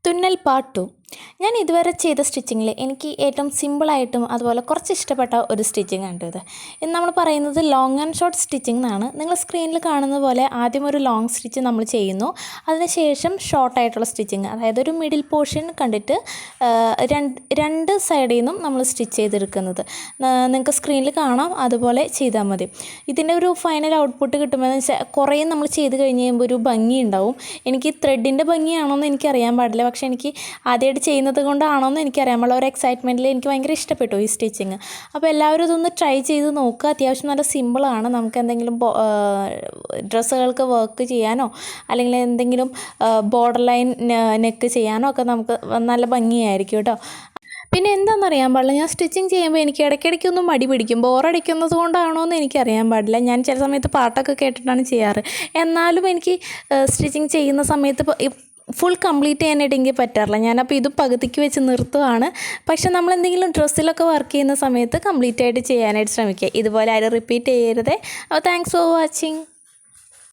തുന്നൽ പാർട്ട് 2. ഞാൻ ഇതുവരെ ചെയ്ത സ്റ്റിച്ചിങ്ങിൽ എനിക്ക് ഏറ്റവും സിമ്പിളായിട്ടും അതുപോലെ കുറച്ച് ഇഷ്ടപ്പെട്ട ഒരു സ്റ്റിച്ചിങ് ആണ് ഇത്. ഇന്ന് നമ്മൾ പറയുന്നത് ലോങ് ആൻഡ് ഷോർട്ട് സ്റ്റിച്ചിങ് എന്നാണ്. നിങ്ങൾ സ്ക്രീനിൽ കാണുന്ന പോലെ ആദ്യം ഒരു ലോങ് സ്റ്റിച്ച് നമ്മൾ ചെയ്യുന്നു, അതിനുശേഷം ഷോർട്ടായിട്ടുള്ള സ്റ്റിച്ചിങ്, അതായത് ഒരു മിഡിൽ പോർഷൻ കണ്ടിട്ട് രണ്ട് സൈഡിൽ നിന്നും നമ്മൾ സ്റ്റിച്ച് ചെയ്തെടുക്കുന്നത് നിങ്ങൾക്ക് സ്ക്രീനിൽ കാണാം. അതുപോലെ ചെയ്താൽ മതി. ഇതിൻ്റെ ഒരു ഫൈനൽ ഔട്ട്പുട്ട് കിട്ടുമ്പോൾ വെച്ചാൽ കുറേ നമ്മൾ ചെയ്ത് കഴിഞ്ഞ് കഴിയുമ്പോൾ ഒരു ഭംഗി ഉണ്ടാവും. എനിക്ക് ത്രെഡിൻ്റെ ഭംഗിയാണോ എന്ന് എനിക്കറിയാൻ പാടില്ല, പക്ഷേ എനിക്ക് ആദ്യമായിട്ട് ചെയ്യുന്നത് കൊണ്ടാണോ എന്ന് എനിക്കറിയാൻ പാടില്ല. ഒരു എക്സൈറ്റ്മെൻറ്റിൽ എനിക്ക് ഭയങ്കര ഇഷ്ടപ്പെട്ടു ഈ സ്റ്റിച്ചിങ്. അപ്പോൾ എല്ലാവരും ഇതൊന്ന് ട്രൈ ചെയ്ത് നോക്കുക. അത്യാവശ്യം നല്ല സിമ്പിളാണ്. നമുക്ക് എന്തെങ്കിലും ഡ്രസ്സുകൾക്ക് വർക്ക് ചെയ്യാനോ അല്ലെങ്കിൽ എന്തെങ്കിലും ബോർഡർ ലൈൻ നെക്ക് ചെയ്യാനോ ഒക്കെ നമുക്ക് നല്ല ഭംഗിയായിരിക്കും കേട്ടോ. പിന്നെ എന്താണെന്നറിയാൻ പാടില്ല, ഞാൻ സ്റ്റിച്ചിങ് ചെയ്യുമ്പോൾ എനിക്ക് ഇടയ്ക്കിടയ്ക്കൊന്നും മടി പിടിക്കും. ബോറടിക്കുന്നത് കൊണ്ടാണോ എന്ന് എനിക്കറിയാൻ പാടില്ല. ഞാൻ ചില സമയത്ത് പാട്ടൊക്കെ കേട്ടിട്ടാണ് ചെയ്യാറ്. എന്നാലും എനിക്ക് സ്റ്റിച്ചിങ് ചെയ്യുന്ന സമയത്ത് ഫുൾ കംപ്ലീറ്റ് ചെയ്യാനായിട്ട് എനിക്ക് പറ്റാറില്ല. ഞാനപ്പോൾ ഇത് പകുതിക്ക് വെച്ച് നിർത്തുകയാണ്. പക്ഷേ നമ്മളെന്തെങ്കിലും ഡ്രസ്സിലൊക്കെ വർക്ക് ചെയ്യുന്ന സമയത്ത് കംപ്ലീറ്റ് ആയിട്ട് ചെയ്യാനായിട്ട് ശ്രമിക്കുക. ഇതുപോലെ ആരും റിപ്പീറ്റ് ചെയ്യരുതേ. അപ്പോൾ താങ്ക്സ് ഫോർ വാച്ചിങ്.